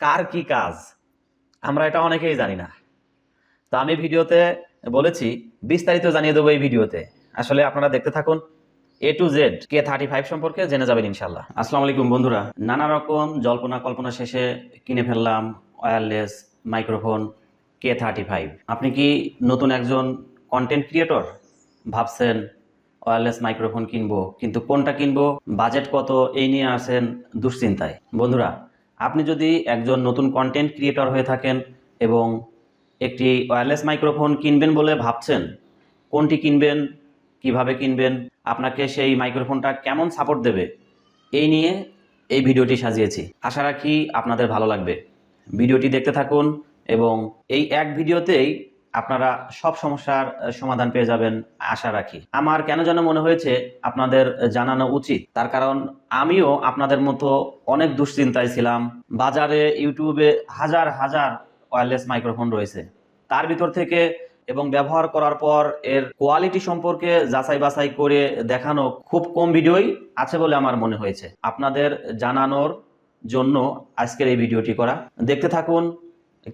কার কি কাজ আমরা এটা অনেকেই জানি না। তো আমি ভিডিওতে বলেছি, বিস্তারিত জানিয়ে দেবো এই ভিডিওতে। আসলে আপনারা দেখতে থাকুন, A to Z K35 সম্পর্কে জেনে যাবেন ইনশাল্লাহ। আসসালামু আলাইকুম বন্ধুরা, নানা রকম জল্পনা কল্পনা শেষে কিনে ফেললাম ওয়্যারলেস মাইক্রোফোন K35। আপনি কি নতুন একজন কন্টেন্ট ক্রিয়েটর, ভাবছেন ওয়্যারলেস মাইক্রোফোন কিনবো, কিন্তু কোনটা কিনবো, বাজেট কত, এই নিয়ে আছেন দুশ্চিন্তায়? বন্ধুরা, আপনি যদি একজন নতুন কন্টেন্ট ক্রিয়েটর হয়ে থাকেন এবং একটি ওয়্যারলেস মাইক্রোফোন কিনবেন বলে ভাবছেন, কোনটি কিনবেন, কিভাবে কিনবেন, আপনাকে সেই মাইক্রোফোনটা কেমন সাপোর্ট দেবে, এই নিয়ে এই ভিডিওটি সাজিয়েছি। আশা রাখি আপনাদের ভালো লাগবে। ভিডিওটি দেখতে থাকুন এবং এই এক ভিডিওতেই আপনারা সব সমস্যার সমাধান পেয়ে যাবেন আশা রাখি। আমার কেন যেন মনে হয়েছে আপনাদের জানানো উচিত, তার কারণ আমিও আপনাদের মতো অনেক দুশ্চিন্তায় ছিলাম। বাজারে ইউটিউবে হাজার হাজার ওয়্যারলেস মাইক্রোফোন রয়েছে, তার ভিতর থেকে এবং ব্যবহার করার পর এর কোয়ালিটি সম্পর্কে যাচাই বাছাই করে দেখানো খুব কম ভিডিওই আছে বলে আমার মনে হয়েছে। আপনাদের জানানোর জন্য আজকের এই ভিডিওটি করা। দেখতে থাকুন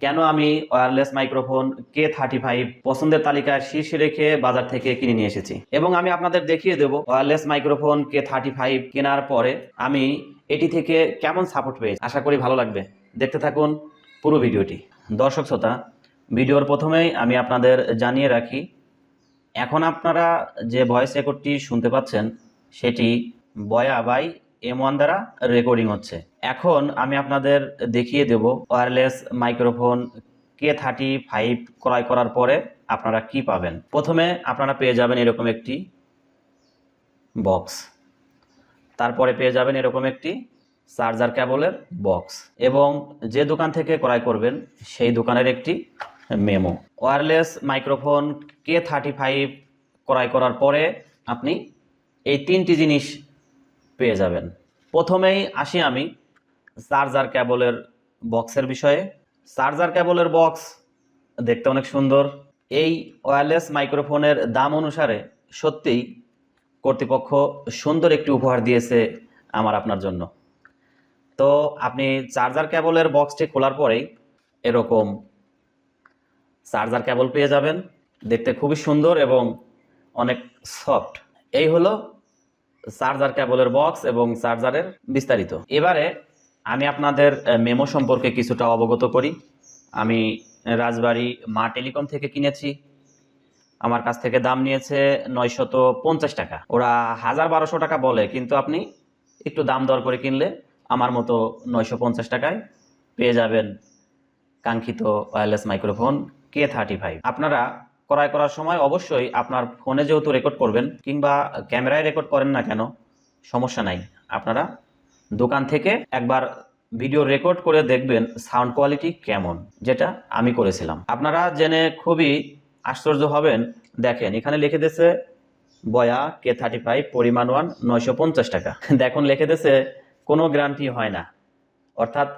কেন আমি ওয়্যারলেস মাইক্রোফোন K35 পছন্দের তালিকায় শীর্ষে রেখে বাজার থেকে কিনে নিয়ে এসেছি, এবং আমি আপনাদের দেখিয়ে দেব ওয়্যারলেস মাইক্রোফোন K35 কেনার পরে আমি এটি থেকে কেমন সাপোর্ট পেয়েছি। আশা করি ভালো লাগবে, দেখতে থাকুন পুরো ভিডিওটি। দর্শক শ্রোতা, ভিডিওর প্রথমেই আমি আপনাদের জানিয়ে রাখি, এখন আপনারা যে ভয়েস রেকর্ডটি শুনতে পাচ্ছেন সেটি বয়া বাই M1 দ্বারা রেকর্ডিং হচ্ছে। এখন আমি আপনাদের দেখিয়ে দেব ওয়্যারলেস মাইক্রোফোন K35 ক্রয় করার পরে আপনারা কি পাবেন। প্রথমে আপনারা পেয়ে যাবেন এরকম একটি বক্স, তারপরে পেয়ে যাবেন এরকম একটি চার্জার কেবলের বক্স, এবং যে দোকান থেকে ক্রয় করবেন সেই দোকানের একটি মেমো। ওয়্যারলেস মাইক্রোফোন K35 ক্রয় করার পরে আপনি এই তিনটি জিনিস পেয়ে যাবেন। প্রথমেই আসি আমি চার্জার কেবলের বক্সের বিষয়ে। চার্জার কেবলের বক্স দেখতে অনেক সুন্দর। এই ওয়্যারলেস মাইক্রোফোনের দাম অনুসারে সত্যিই কর্তৃপক্ষ সুন্দর একটি উপহার দিয়েছে আমার আপনার জন্য। তো আপনি চার্জার কেবলের বক্সটি খোলার পরেই এরকম চার্জার কেবল পেয়ে যাবেন, দেখতে খুবই সুন্দর এবং অনেক সফট। এই হলো চার্জার কেবলের বক্স এবং চার্জারের বিস্তারিত। এবারে আমি আপনাদের মেমো সম্পর্কে কিছুটা অবগত করি। আমি রাজবাড়ী মা টেলিকম থেকে কিনেছি। আমার কাছ থেকে দাম নিয়েছে 950 টাকা। ওরা 1000-1200 টাকা বলে, কিন্তু আপনি একটু দাম দর করে কিনলে আমার মতো 950 টাকায় পেয়ে যাবেন কাঙ্ক্ষিত ওয়্যারলেস মাইক্রোফোন K35। আপনারা ক্রয় করার সময় অবশ্যই আপনার ফোনে যেহেতু রেকর্ড করবেন কিংবা ক্যামেরায় রেকর্ড করেন না কেন, সমস্যা নাই, আপনারা দোকান থেকে একবার ভিডিও রেকর্ড করে দেখবেন সাউন্ড কোয়ালিটি কেমন, যেটা আমি করেছিলাম। আপনারা জেনে খুবই আশ্চর্য হবেন। দেখেন এখানে লিখে দিয়েছে বয়া K35 পরিমাণ 1 950 টাকা। দেখুন লিখে দিয়েছে কোনো গ্যারান্টি হয় না, অর্থাৎ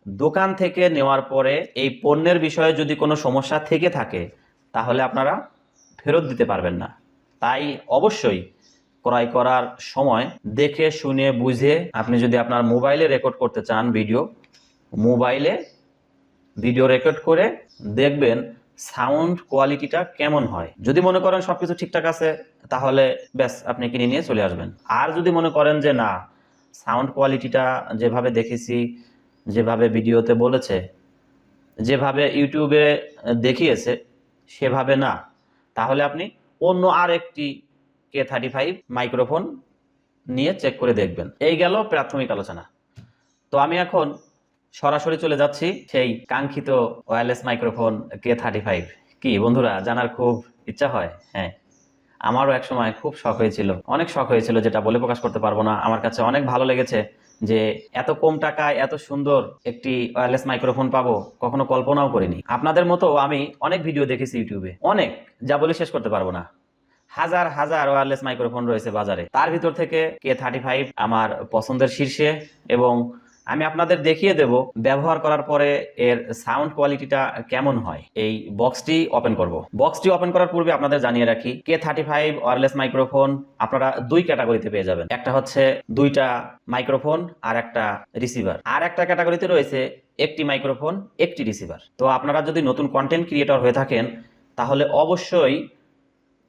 দোকান থেকে নেওয়ার পরে এই পণ্যের বিষয়ে যদি কোনো সমস্যা থেকে থাকে তাহলে আপনারা ফেরত দিতে পারবেন না। তাই অবশ্যই ক্রয় করার সময় দেখে শুনে বুঝে, আপনি যদি আপনার মোবাইলে রেকর্ড করতে চান মোবাইলে ভিডিও রেকর্ড করে দেখবেন সাউন্ড কোয়ালিটিটা কেমন হয়। যদি মনে করেন সবকিছু ঠিকঠাক আছে তাহলে ব্যাস আপনি কিনে নিয়ে চলে আসবেন। আর যদি মনে করেন যে না, সাউন্ড কোয়ালিটিটা যেভাবে দেখেছি, যেভাবে ভিডিওতে বলেছে, যেভাবে ইউটিউবে দেখিয়েছে সেভাবে না, তাহলে আপনি অন্য আর একটি K35 মাইক্রোফোন নিয়ে চেক করে দেখবেন। এই গেল প্রাথমিক আলোচনা। তো আমি এখন সরাসরি চলে যাচ্ছি সেই কাঙ্ক্ষিত ওয়্যারলেস মাইক্রোফোন K35 কি। বন্ধুরা, জানার খুব ইচ্ছা হয়। হ্যাঁ, আমারও এক সময় খুব শখ হয়েছিল, অনেক শখ হয়েছিল, যেটা বলে প্রকাশ করতে পারবো না। আমার কাছে অনেক ভালো লেগেছে যে এত কম টাকায় এত সুন্দর একটি ওয়্যারলেস মাইক্রোফোন পাবো, কখনো কল্পনাও করিনি। আপনাদের মতো আমি অনেক ভিডিও দেখেছি ইউটিউবে, অনেক, যা বলে শেষ করতে পারবো না। হাজার হাজার ওয়্যারলেস মাইক্রোফোন রয়েছে বাজারে, তার ভিতর থেকে K35 আমার পছন্দের শীর্ষে, এবং আমি আপনাদের দেখিয়ে দেব ব্যবহার করার পরে এর সাউন্ড কোয়ালিটিটা কেমন হয়। এই বক্সটি ওপেন করব। বক্সটি ওপেন করার পূর্বে আপনাদের জানিয়ে রাখি, K35 ওয়্যারলেস মাইক্রোফোন আপনারা দুই ক্যাটাগরিতে পেয়ে যাবেন। একটা হচ্ছে দুইটা মাইক্রোফোন আর একটা রিসিভার, আর একটা ক্যাটাগরিতে রয়েছে একটি মাইক্রোফোন, একটি রিসিভার। তো আপনারা যদি নতুন কন্টেন্ট ক্রিয়েটর হয়ে থাকেন তাহলে অবশ্যই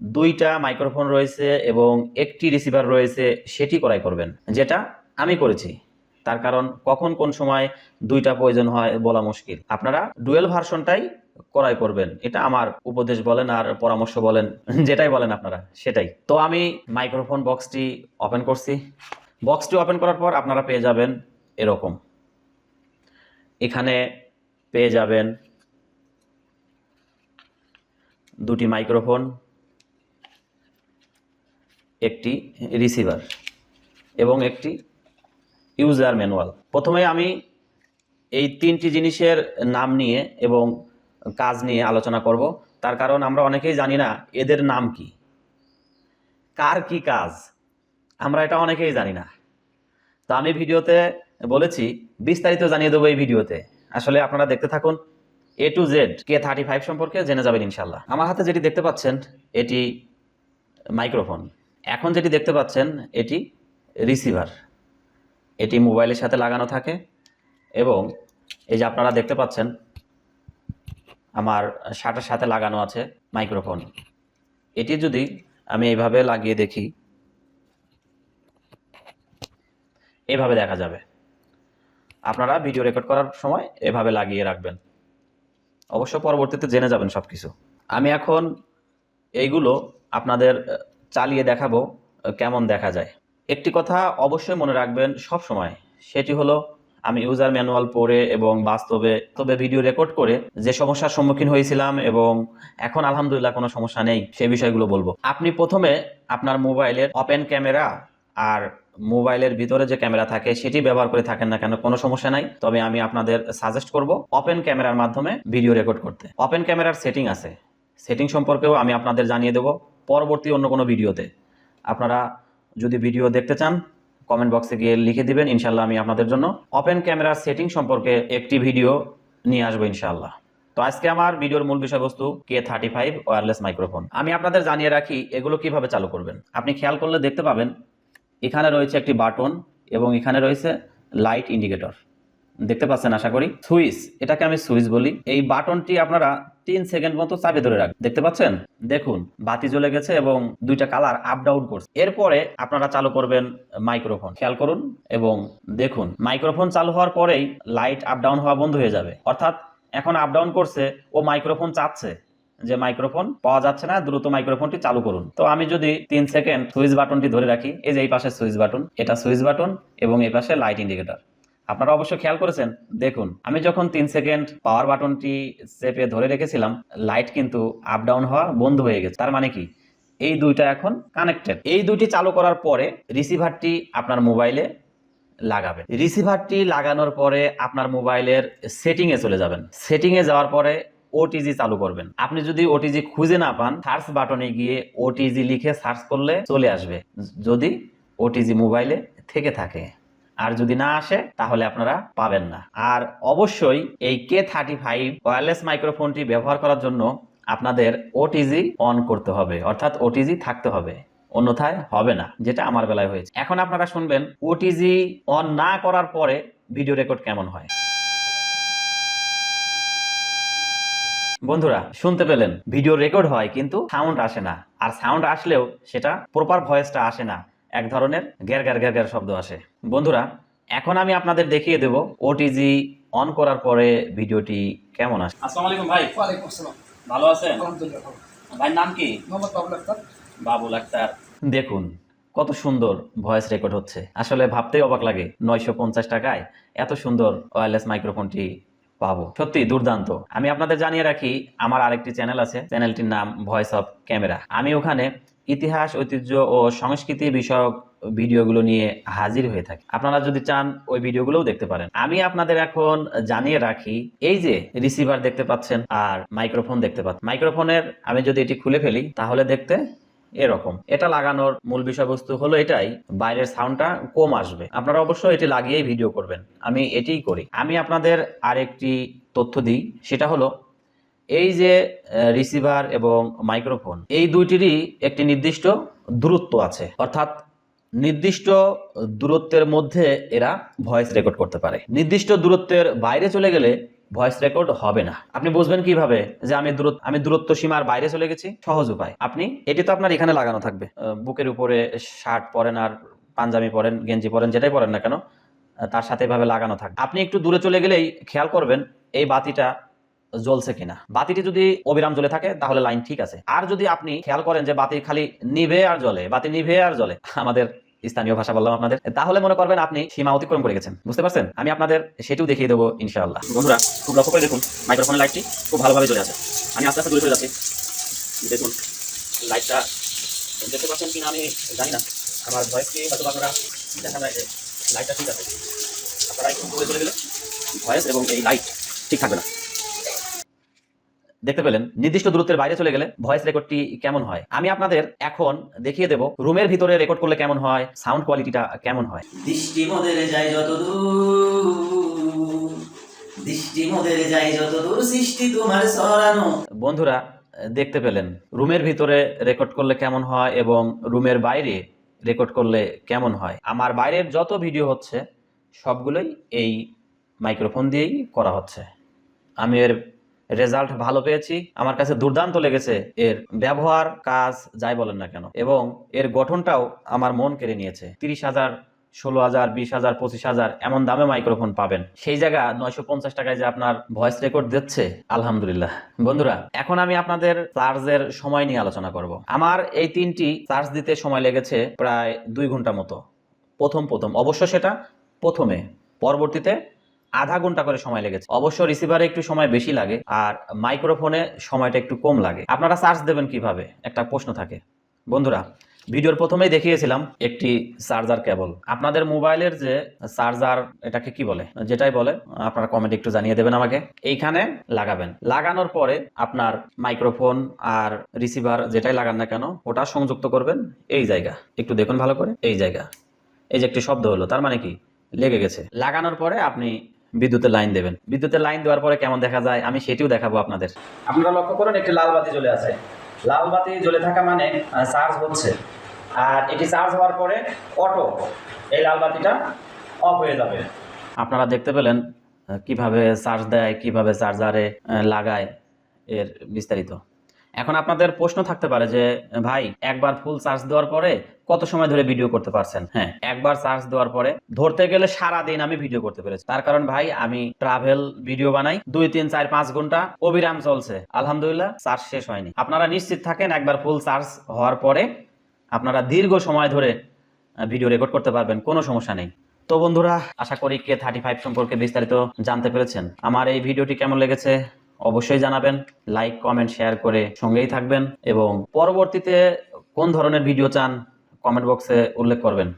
দুইটা মাইক্রোফোন রয়েছে এবং একটি রিসিভার রয়েছে সেটি ক্রয় করবেন, যেটা আমি করেছি। তার কারণ কখন কোন সময় দুইটা প্রয়োজন হয় বলা মুশকিল। আপনারা ডুয়েল ভার্সনটাই ক্রয় করবেন, এটা আমার উপদেশ বলেন আর পরামর্শ বলেন, যেটাই বলেন আপনারা সেটাই। তো আমি মাইক্রোফোন বক্সটি ওপেন করছি। বক্সটি ওপেন করার পর আপনারা পেয়ে যাবেন এরকম, এখানে পেয়ে যাবেন দুটি মাইক্রোফোন, একটি রিসিভার এবং একটি ইউজার ম্যানুয়াল। প্রথমে আমি এই তিনটি জিনিসের নাম নিয়ে এবং কাজ নিয়ে আলোচনা করব। তার কারণ আমরা অনেকেই জানি না এদের নাম কি, কার কি কাজ, আমরা এটা অনেকেই জানি না। তো আমি ভিডিওতে বলেছি বিস্তারিত জানিয়ে দেবো এই ভিডিওতে। আসলে আপনারা দেখতে থাকুন, A to Z K35 সম্পর্কে জেনে যাবেন ইনশাল্লাহ। আমার হাতে যেটি দেখতে পাচ্ছেন এটি মাইক্রোফোন, এখন যেটি দেখতে পাচ্ছেন এটি রিসিভার। এটি মোবাইলের সাথে লাগানো থাকে এবং এই যে আপনারা দেখতে পাচ্ছেন আমার শার্টের সাথে লাগানো আছে মাইক্রোফোন। এটি যদি আমি এইভাবে লাগিয়ে দেখি, এভাবে দেখা যাবে। আপনারা ভিডিও রেকর্ড করার সময় এভাবে লাগিয়ে রাখবেন, অবশ্য পরবর্তীতে জেনে যাবেন সব কিছু। আমি এখন এইগুলো আপনাদের চালিয়ে দেখাবো কেমন দেখা যায়। একটি কথা অবশ্যই মনে রাখবেন সব সময়, সেটি হলো আমি ইউজার ম্যানুয়াল পড়ে এবং বাস্তবে ভিডিও রেকর্ড করে যে সমস্যার সম্মুখীন হয়েছিলাম এবং এখন আলহামদুলিল্লাহ কোনো সমস্যা নেই, সেই বিষয়গুলো বলবো। আপনি প্রথমে আপনার মোবাইলের ওপেন ক্যামেরা আর মোবাইলের ভিতরে যে ক্যামেরা থাকে সেটি ব্যবহার করে থাকেন না কেন, কোনো সমস্যা নাই। তবে আমি আপনাদের সাজেস্ট করব ওপেন ক্যামেরার মাধ্যমে ভিডিও রেকর্ড করতে। ওপেন ক্যামেরার সেটিং আছে, সেটিং সম্পর্কেও আমি আপনাদের জানিয়ে দেব পরবর্তী অন্য কোনো ভিডিওতে। আপনারা যদি ভিডিও দেখতে চান কমেন্ট বক্সে গিয়ে লিখে দিবেন, ইনশাল্লাহ আমি আপনাদের জন্য ওপেন ক্যামেরার সেটিং সম্পর্কে একটি ভিডিও নিয়ে আসবো ইনশাল্লাহ। তো আজকে আমার ভিডিওর মূল বিষয়বস্তু K35 ওয়্যারলেস মাইক্রোফোন। আমি আপনাদের জানিয়ে রাখি এগুলো কিভাবে চালু করবেন। আপনি খেয়াল করলে দেখতে পাবেন এখানে রয়েছে একটি বাটন এবং এখানে রয়েছে লাইট ইন্ডিকেটর, দেখতে পাচ্ছেন আশা করি। সুইচ, এটাকে আমি সুইচ বলি। এই বাটনটি আপনারা 3 সেকেন্ড মতো চাপে ধরে রাখবেন, দেখতে পাচ্ছেন, দেখুন বাতি জ্বলে গেছে এবং দুইটা কালার আপ ডাউন করছে। এরপরে আপনারা চালু করবেন মাইক্রোফোন, খেয়াল করুন এবং দেখুন মাইক্রোফোন চালু হওয়ার পরেই লাইট আপ ডাউন হওয়া বন্ধ হয়ে যাবে, অর্থাৎ এখন আপ ডাউন করছে, ও মাইক্রোফোন চাচ্ছে যে মাইক্রোফোন পাওয়া যাচ্ছে না, দ্রুত মাইক্রোফোনটি চালু করুন। তো আমি যদি 3 সেকেন্ড সুইচ বাটনটি ধরে রাখি, এই যে এই পাশে সুইচ বাটন, এটা সুইচ বাটন এবং এই পাশে লাইট ইন্ডিকেটর। আপনারা অবশ্যই খেয়াল করেছেন, দেখুন আমি যখন 3 সেকেন্ড পাওয়ার বাটনটি চেপে ধরে রেখেছিলাম লাইট কিন্তু আপ ডাউন হওয়া বন্ধ হয়ে গেছে। তার মানে কি এই দুইটা এখন কানেক্টেড। এই দুইটি চালু করার পরে রিসিভারটি আপনার মোবাইলে লাগাবেন। রিসিভারটি লাগানোর পরে আপনার মোবাইলের সেটিংয়ে চলে যাবেন। সেটিংয়ে যাওয়ার পরে ওটিজি চালু করবেন। আপনি যদি ওটিজি খুঁজে না পান সার্চ বাটনে গিয়ে ওটিজি লিখে সার্চ করলে চলে আসবে, যদি ওটিজি মোবাইলে থেকে থাকে। আর যদি না আসে তাহলে আপনারা পাবেন না। আর অবশ্যই এই K35 ওয়্যারলেস মাইক্রোফোনটি ব্যবহার করার জন্য আপনাদের ওটিজি অন করতে হবে, অর্থাৎ ওটিজি থাকতে হবে, অন্যথায় হবে না, যেটা আমার বেলায় হয়েছে। এখন আপনারা শুনবেন ওটিজি অন না করার পরে ভিডিও রেকর্ড কেমন হয়। বন্ধুরা শুনতে পেলেন, ভিডিও রেকর্ড হয় কিন্তু সাউন্ড আসে না, আর সাউন্ড আসলেও সেটা প্রপার ভয়েসটা আসে না, এক ধরনের গ্যার গ্যার গ্যার গ্যার শব্দ আসে। বন্ধুরা এখন আমি আপনাদের দেখিয়ে দেব ওটিজি অন করার পরে ভিডিওটি কেমন আসে। আসসালামু আলাইকুম ভাই। ওয়ালাইকুম আসসালাম। ভালো আছেন? আলহামদুলিল্লাহ ভালো। ভাইয়ের নাম কি? মোহাম্মদ বাবুল আক্তার। বাবুল আক্তার। দেখুন কত সুন্দর ভয়েস রেকর্ড হচ্ছে, আসলে ভাবতেই অবাক লাগে 950 টাকায় এত সুন্দর ওয়্যারলেস মাইক্রোফোনটি পাবো, সত্যি দুর্দান্ত। আমি আপনাদের জানিয়ে রাখি আমার আরেকটি চ্যানেল আছে, চ্যানেলটির নাম ভয়েস অফ ক্যামেরা। আমি ওখানে ইতিহাস, ঐতিহ্য ও সংস্কৃতি বিষয়ক ভিডিওগুলো নিয়ে হাজির হয়ে থাকি। আপনারা যদি চান ওই ভিডিওগুলোও দেখতে পারেন। আমি আপনাদের এখন জানিয়ে রাখি, এই যে রিসিভার দেখতে পাচ্ছেন আর মাইক্রোফোন দেখতে পাচ্ছেন, মাইক্রোফোনের আমি যদি এটি খুলে ফেলি তাহলে দেখতে এরকম। এটা লাগানোর মূল বিষয়বস্তু হলো এটাই, বাইরের সাউন্ডটা কম আসবে। আপনারা অবশ্যই এটি লাগিয়েই ভিডিও করবেন, আমি এটিই করি। আমি আপনাদের আরেকটি তথ্য দিই, সেটা হলো এই যে রিসিভার এবং মাইক্রোফোন এই দুইটিরই একটি নির্দিষ্ট দূরত্ব আছে, অর্থাৎ নির্দিষ্ট দূরত্বের মধ্যে এরা ভয়েস রেকর্ড করতে পারে। নির্দিষ্ট দূরত্বের বাইরে চলে গেলে ভয়েস রেকর্ড হবে না। আপনি বুঝবেন কিভাবে যে আমি দূরত্ব সীমার বাইরে চলে গেছি? সহজ উপায়, আপনি এটি তো আপনার এখানে লাগানো থাকবে, বুকের উপরে শার্ট পরেন আর পাঞ্জাবি পরেন, গেঞ্জি পরেন, যেটাই পরেন না কেন, তার সাথে এভাবে লাগানো থাকবে। আপনি একটু দূরে চলে গেলেই খেয়াল করবেন এই বাতিটা জ্বলছে কিনা। বাতিটি যদি অবিরাম জ্বলে থাকে তাহলে লাইন ঠিক আছে। আর যদি আপনি খেয়াল করেন যে বাতি খালি নিভে আর জ্বলে, বাতি নিভে আর জ্বলে, আমাদের স্থানীয় ভাষা বললাম আপনাদের, তাহলে মনে করবেন আপনি সীমা অতিক্রম করে গেছেন। বুঝতে পারছেন? আমি আপনাদের সেটিও দেখিয়ে দেবো ইনশাআল্লাহ। বন্ধুরা খুব লক্ষ্য করে দেখুন, মাইক্রোফোনের লাইটটি খুব ভালোভাবে জ্বলে আছে। আমি আস্তে আস্তে দূরে চলে যাচ্ছি। দেখুন লাইটটা দেখতে পাচ্ছেন কিনা আমি জানি না, আমার ভয়েসটি হয়তো আপনারা দেখা যায় যে লাইটটা ঠিক আছে। আপনারা একটু দূরে চলে গেলে ভয়েস এবং এই লাইট ঠিক থাকবে না। দেখতে পেলেন নির্দিষ্ট দূরত্বের বাইরে চলে গেলে ভয়েস রেকর্ডটি কেমন হয়। আমি আপনাদের এখন দেখিয়ে দেব রুমের ভিতরে রেকর্ড করলে কেমন হয়, সাউন্ড কোয়ালিটিটা কেমন হয়। দৃষ্টি মোদের যায় যত দূর, দৃষ্টি মোদের যায় যত দূর, সৃষ্টি তোমার সরানো। বন্ধুরা দেখতে পেলেন রুমের ভিতরে রেকর্ড করলে কেমন হয় এবং রুমের বাইরে রেকর্ড করলে কেমন হয়। আমার বাইরের যত ভিডিও হচ্ছে সবগুলোই এই মাইক্রোফোন দিয়েই করা হচ্ছে। আমি এর রেজাল্ট ভালো পেয়েছি, আমার কাছে দুর্দান্ত লেগেছে। এর ব্যবহার, কাজ যাই বলেন না কেন, এবং এর গঠনটাও আমার মন কেড়ে নিয়েছে। 30,000, 16,000, 20,000, 25,000 এমন দামে মাইক্রোফোন পাবেন, সেই জায়গা 950 টাকায় যে আপনার ভয়েস রেকর্ড দিচ্ছে, আলহামদুলিল্লাহ। বন্ধুরা এখন আমি আপনাদের চার্জের সময় নিয়ে আলোচনা করব। আমার এই 3টি চার্জ দিতে সময় লেগেছে প্রায় 2 ঘন্টা মতো। প্রথম অবশ্য সেটা প্রথমে, পরবর্তীতে আধা ঘন্টা করে সময় লেগেছে। অবশ্য রিসিভারে একটু সময় বেশি লাগে আর মাইক্রোফোনে সময়টা একটু কম লাগে। আপনারা চার্জ দেবেন কিভাবে একটা প্রশ্ন থাকে। বন্ধুরা ভিডিওর প্রথমেই দেখিয়েছিলাম একটি চার্জার কেবল। আপনাদের মোবাইলের যে চার্জার, এটাকে কি বলে, যেটাই বলে আপনারা কমেন্টে একটু জানিয়ে দেবেন আমাকে। এইখানে লাগাবেন, লাগানোর পরে আপনার মাইক্রোফোন আর রিসিভার যেটাই লাগান না কেন ওটা সংযুক্ত করবেন। এই জায়গা একটু দেখুন ভালো করে, এই জায়গা, এই যে একটি শব্দ হলো, তার মানে কি লেগে গেছে। লাগানোর পরে আপনি বিদ্যুতের লাইন দেবেন। বিদ্যুতের লাইন দেওয়ার পরে কেমন দেখা যায় আমি সেটিও দেখাবো আপনাদের। আপনারা লক্ষ্য করুন একটি লাল বাতি জ্বলে আছে। লাল বাতি জ্বলে থাকা মানে চার্জ হচ্ছে, আর এটি চার্জ হওয়ার পরে অটো এই লাল বাতিটা অফ হয়ে যাবে। আপনারা দেখতে পেলেন কিভাবে চার্জ দেয়, কিভাবে চার্জারে লাগায়, এর বিস্তারিত। এখন আপনাদের প্রশ্ন থাকতে পারে যে ভাই একবার ফুল চার্জ দেওয়ার পরে কত সময় ধরে ভিডিও করতে পারছেন? হ্যাঁ, একবার চার্জ দেওয়ার পরে ধরতে গেলে সারা দিন আমি ভিডিও করতে পেরেছি। তার কারণ ভাই আমি ট্রাভেল ভিডিও বানাই, 2, 3, 4, 5 ঘন্টা অবিরাম চলছে, আলহামদুলিল্লাহ চার্জ শেষ হয়নি। আপনারা নিশ্চিত থাকেন একবার ফুল চার্জ হওয়ার পরে আপনারা দীর্ঘ সময় ধরে ভিডিও রেকর্ড করতে পারবেন, কোনো সমস্যা নেই। তো বন্ধুরা আশা করি K35 সম্পর্কে বিস্তারিত জানতে পেরেছেন। আমার এই ভিডিওটি কেমন লেগেছে অবশ্যই জানাবেন, লাইক, কমেন্ট, শেয়ার করে সঙ্গেই থাকবেন, এবং পরবর্তীতে কোন ধরনের ভিডিও চান কমেন্ট বক্সে উল্লেখ করবেন।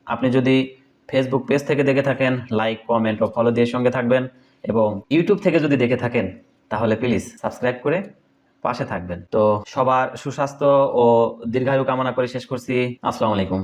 আপনি যদি ফেসবুক পেজ থেকে দেখে থাকেন লাইক, কমেন্ট ও ফলো দিয়ে সঙ্গে থাকবেন, এবং ইউটিউব থেকে যদি দেখে থাকেন তাহলে প্লিজ সাবস্ক্রাইব করে পাশে থাকবেন। তো সবার সুস্বাস্থ্য ও দীর্ঘায়ু কামনা করে শেষ করছি। আসসালামু আলাইকুম।